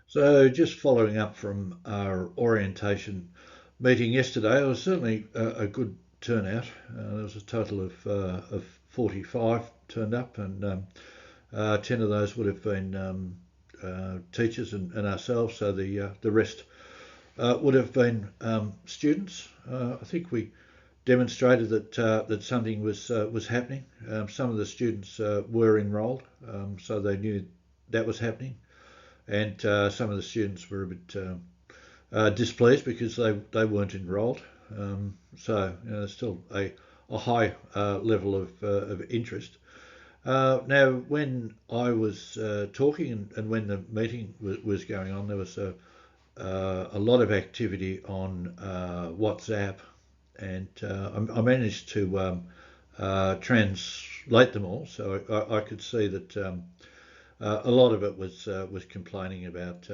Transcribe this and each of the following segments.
So, just following up from our orientation meeting yesterday, it was certainly a good turnout. There was a total of 45 turned up, and 10 of those would have been teachers and ourselves, so the rest would have been students. I think we demonstrated that something was happening. Some of the students were enrolled, so they knew that was happening, and some of the students were a bit displeased because they weren't enrolled. There's still a high level of interest. Now, when I was talking and when the meeting was going on, there was a lot of activity on WhatsApp, and I managed to translate them all, so I could see that a lot of it was complaining about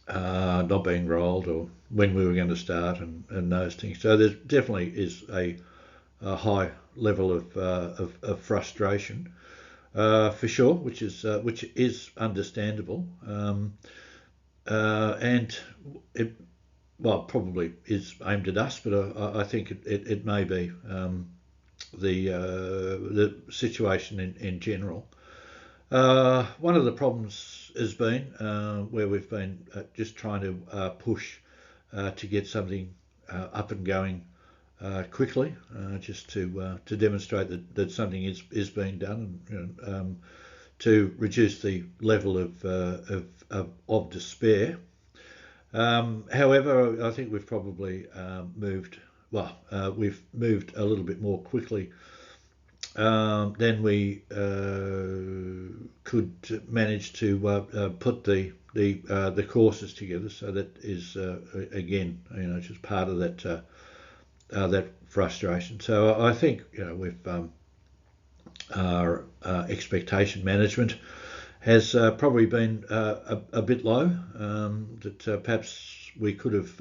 not being enrolled or when we were going to start and those things. So there definitely is a high level of frustration for sure, which is understandable, and it well probably is aimed at us, but I think it may be the situation in general. One of the problems has been where we've been just trying to push to get something up and going quickly, just to demonstrate that something is being done, and to reduce the level of despair. However, I think we've probably we've moved a little bit more quickly then we could manage to put the courses together. So that is again, just part of that frustration. So I think we've our expectation management has probably been a bit low. That perhaps we could have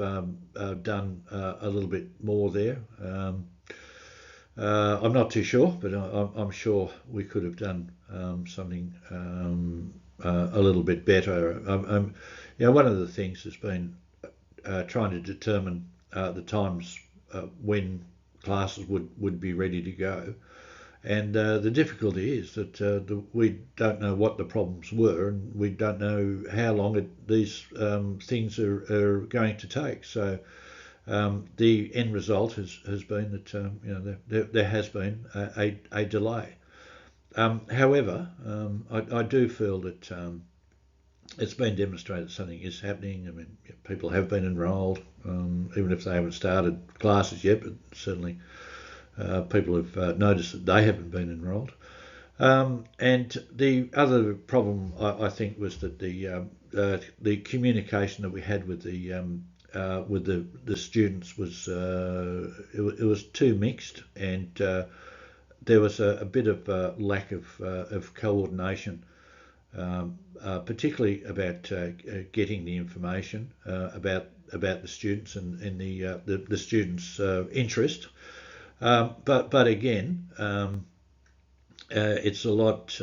done a little bit more there. I'm not too sure, but I'm sure we could have done something a little bit better. One of the things has been trying to determine the times when classes would be ready to go. And the difficulty is that we don't know what the problems were, and we don't know how long these things are going to take. So the end result has been that there has been a delay. However, I do feel that it's been demonstrated something is happening. I mean, people have been enrolled, even if they haven't started classes yet, but certainly people have noticed that they haven't been enrolled. And the other problem, I think, was that the communication that we had with the students was it was too mixed, and there was a bit of lack of coordination, particularly about getting the information about the students and the students' interest. But again, it's a lot.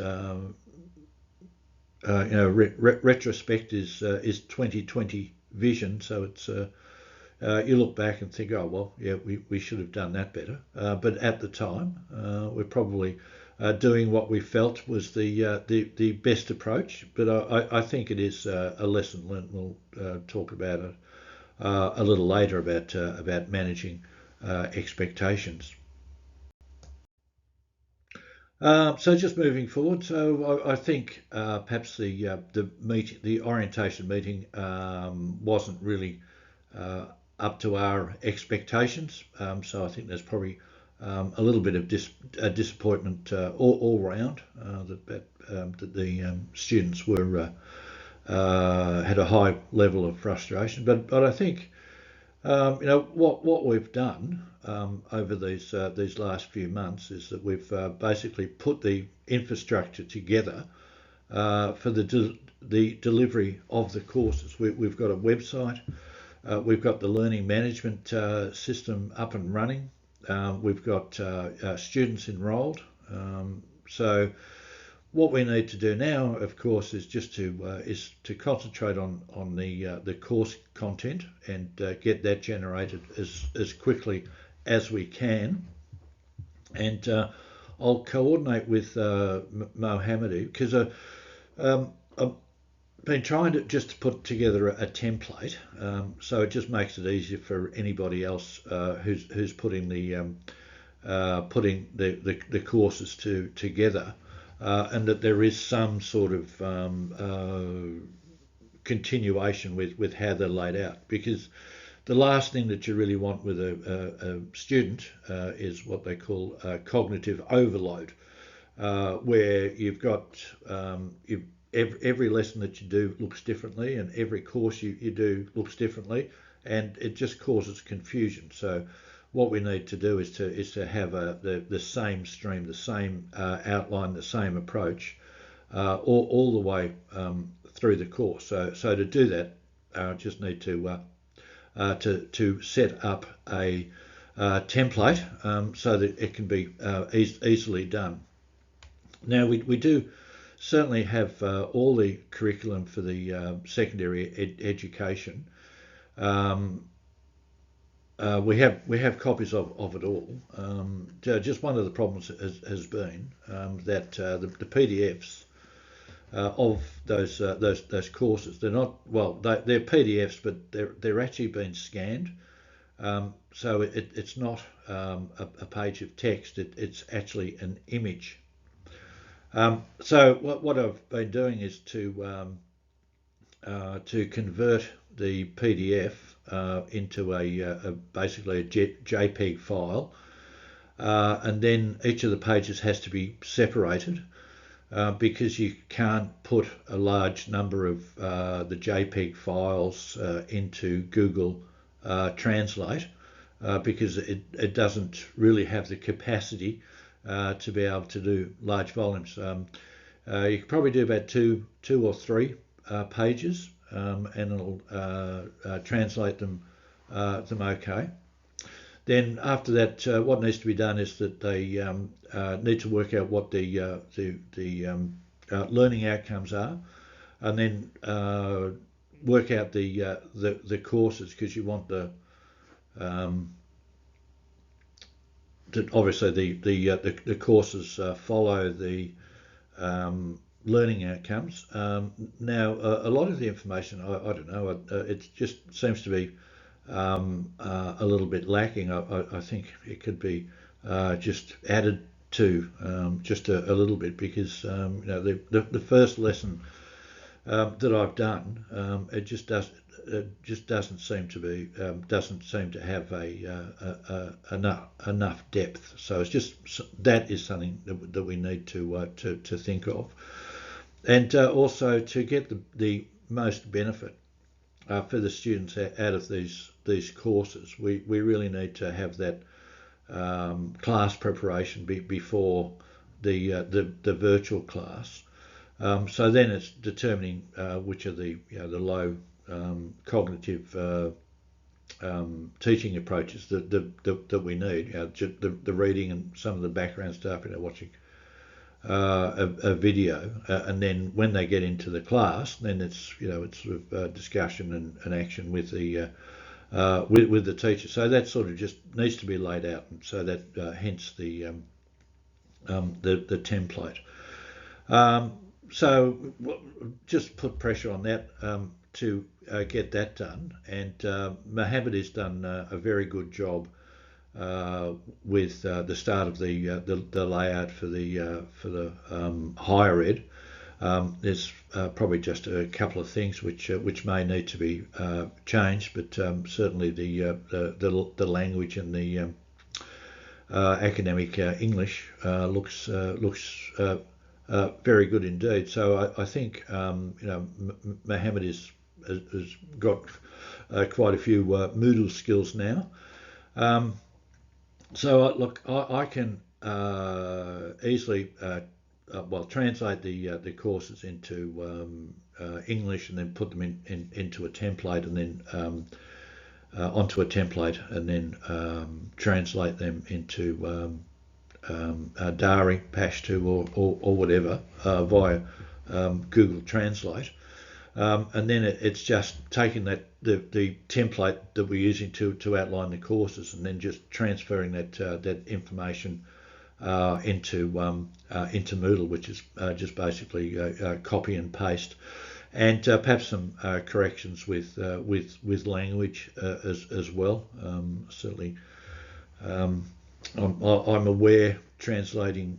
Retrospect is 2020 vision, so it's you look back and think, oh well, yeah, we should have done that better. But at the time, we're probably doing what we felt was the best approach. But I think it is a lesson learned. We'll talk about it a little later about managing expectations. So just moving forward, so I think perhaps the orientation meeting wasn't really up to our expectations. So I think there's probably a little bit of disappointment all round that the students were had a high level of frustration. But I think what we've done over these last few months is that we've basically put the infrastructure together for the delivery of the courses. We've got a website, we've got the learning management system up and running, we've got students enrolled. So what we need to do now, of course, is just to concentrate on the course content and get that generated as quickly as we can. And I'll coordinate with Mohammadi because I've been trying to just put together a template, so it just makes it easier for anybody else who's putting the courses together, and that there is some sort of continuation with how they're laid out, because the last thing that you really want with a student is what they call cognitive overload, where you've got every lesson that you do looks differently, and every course you do looks differently, and it just causes confusion. So what we need to do is to have the same stream, the same outline, the same approach all the way through the course. So to do that, just need to set up a template so that it can be easily done. Now we do certainly have all the curriculum for the secondary education. We have copies of it all. Just one of the problems has been that the PDFs of those courses, they're not, well, they're PDFs, but they're actually being scanned. So it's not a page of text. It's actually an image. So what I've been doing is to convert the PDF into basically a JPEG file, and then each of the pages has to be separated because you can't put a large number of the JPEG files into Google Translate because it doesn't really have the capacity to be able to do large volumes. You could probably do about two or three pages, and it'll translate them okay. Then after that, what needs to be done is that they need to work out what the learning outcomes are, and then work out the courses, because you want obviously the courses follow the learning outcomes. Now, a lot of the information, I don't know, it just seems to be a little bit lacking. I think it could be just added to just a little bit, because the first lesson that I've done, it just doesn't seem to have enough depth. So it's just, that is something that we need to think of, and also to get the most benefit for the students out of these courses. We really need to have that class preparation before the virtual class. So then it's determining which are the low cognitive teaching approaches that we need. The reading and some of the background stuff, watching a video, and then when they get into the class, then it's it's sort of discussion and action with the teacher. So that sort of just needs to be laid out, and so that hence the template. So just put pressure on that to get that done, and Mohammed has done a very good job with the start of the layout for the higher ed. There's probably just a couple of things which may need to be changed, but certainly the language and the academic English looks very good indeed. So I think Mohammed has got quite a few Moodle skills now. So look, I can easily translate the courses into English, and then put them into a template, and then onto a template, and then translate them into Dari, Pashto, or whatever via Google Translate. And then it's just taking the template that we're using to outline the courses, and then just transferring that information into Moodle, which is just basically copy and paste, and perhaps some corrections with language as well. Certainly, I'm aware translating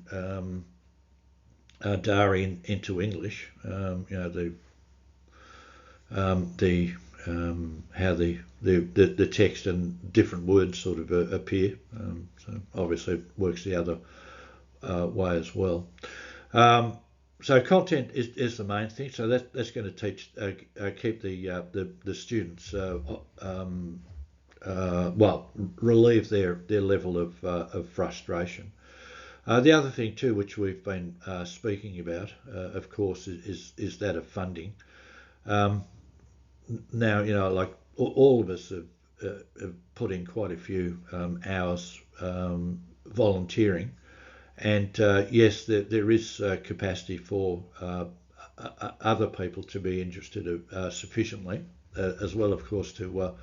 Dari into English. How the text and different words sort of appear. So obviously it works the other way as well. So content is the main thing. So that's going to teach keep the students relieve their level of frustration. The other thing too, which we've been speaking about, of course, is that of funding. Now, like all of us have put in quite a few hours volunteering, and yes, there is capacity for other people to be interested sufficiently, as well, of course, to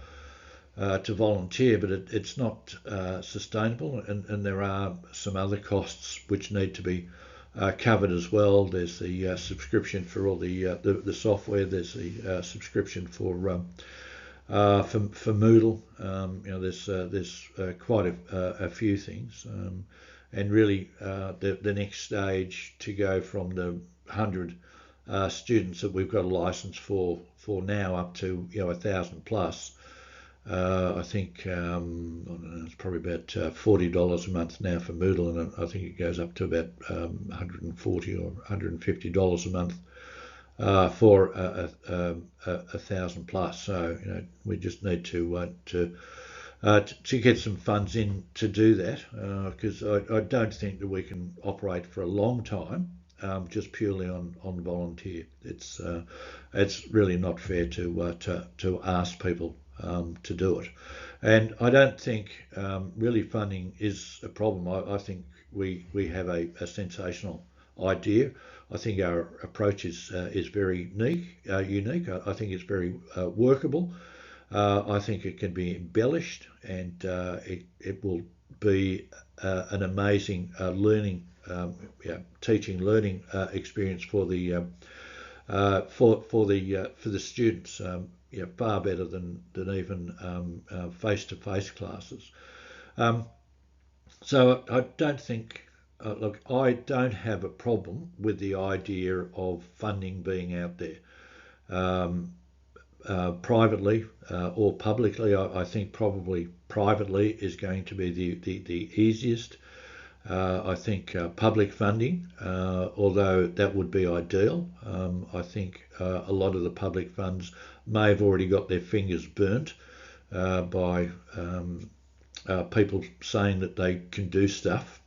volunteer, but it's not sustainable, and there are some other costs which need to be covered as well. There's the subscription for all the software. There's the subscription for Moodle. There's quite a few things, and really the next stage to go from the 100 students that we've got a license for now up to 1,000 plus. I think I don't know, it's probably about $40 a month now for Moodle, and I think it goes up to about $140 or $150 a month for 1,000 plus. So we just need to get some funds in to do that, because I don't think that we can operate for a long time just purely on volunteer. It's really not fair to ask people to do it, and I don't think really funding is a problem. I think we have a sensational idea. I think our approach is very unique. I think it's very workable. I think it can be embellished, and it will be an amazing teaching learning experience for the students. Far better than even face-to-face classes. So I don't think. Look, I don't have a problem with the idea of funding being out there, privately or publicly. I think probably privately is going to be the easiest. I think public funding, although that would be ideal, I think a lot of the public funds may have already got their fingers burnt by people saying that they can do stuff,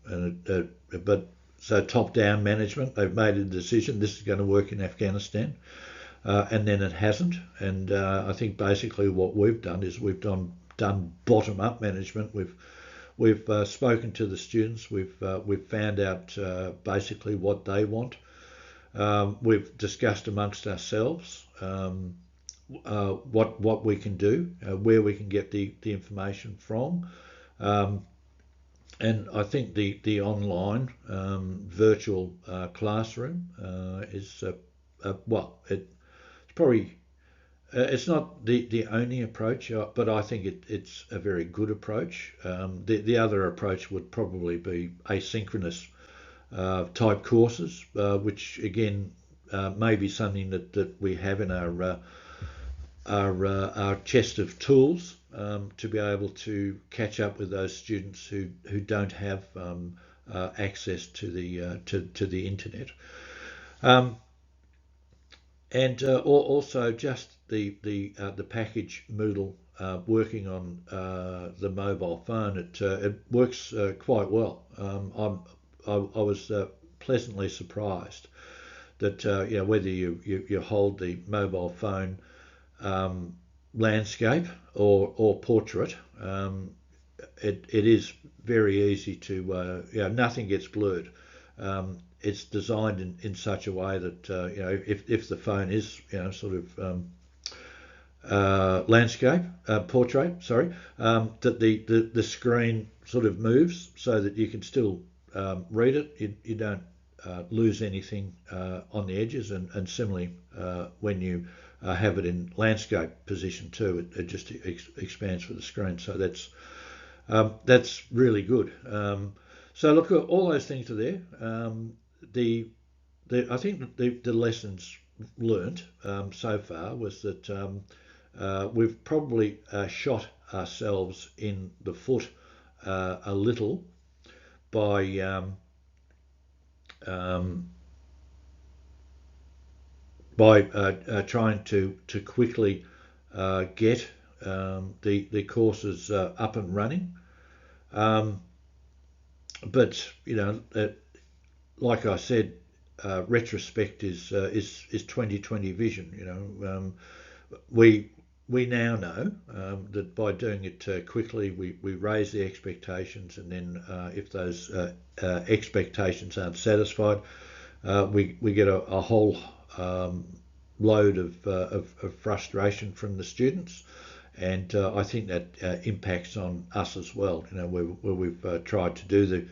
but so top-down management, they've made a decision this is going to work in Afghanistan, and then it hasn't. And I think basically what we've done is we've done bottom-up management. We've spoken to the students. We've found out basically what they want. We've discussed amongst ourselves what we can do, where we can get the information from, and I think the online virtual classroom is it's probably. It's not the only approach, but I think it's a very good approach. The other approach would probably be asynchronous type courses, which again may be something that we have in our chest of tools to be able to catch up with those students who don't have access to the internet. And also just the package Moodle working on the mobile phone, it works quite well. I was pleasantly surprised that whether you hold the mobile phone landscape or portrait, it is very easy to nothing gets blurred. It's designed in such a way that if the phone is sort of landscape portrait, sorry, that the screen sort of moves so that you can still read it. You don't lose anything on the edges, and similarly when you have it in landscape position too, it just expands for the screen. So that's really good. So look, all those things are there. I think the lessons learnt so far was that we've probably shot ourselves in the foot a little by trying to quickly get the courses up and running. But like I said, retrospect is 2020 vision. We now know that by doing it quickly, we raise the expectations, and then if those expectations aren't satisfied, we get a whole load of frustration from the students, and I think that impacts on us as well. Where we've tried to do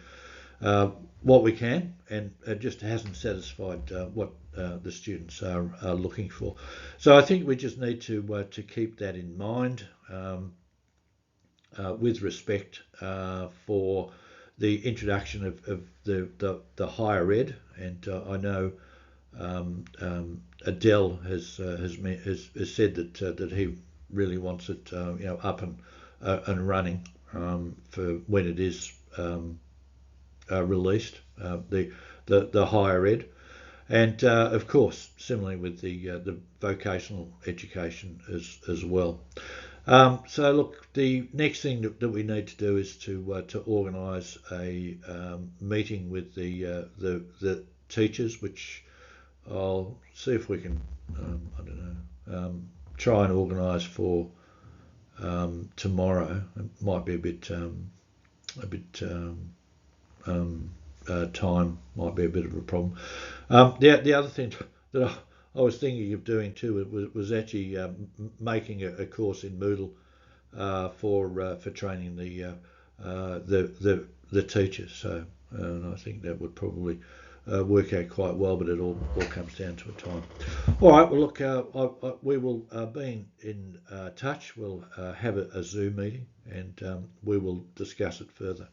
what we can, and it just hasn't satisfied what the students are looking for. So I think we just need to keep that in mind with respect for the introduction of the higher ed, and I know Adele has said that he really wants it up and running for when it is released, the higher ed, and of course similarly with the vocational education as well. So look, the next thing that we need to do is to organise a meeting with the teachers, which I'll see if we can try and organise for tomorrow. It might be a bit time might be a bit of a problem. The other thing that I was thinking of doing too was actually making a course in Moodle for training the teachers. So I think that would probably work out quite well, but it all comes down to a time. All right. Well, look, we will be in touch. We'll have a Zoom meeting, and we will discuss it further.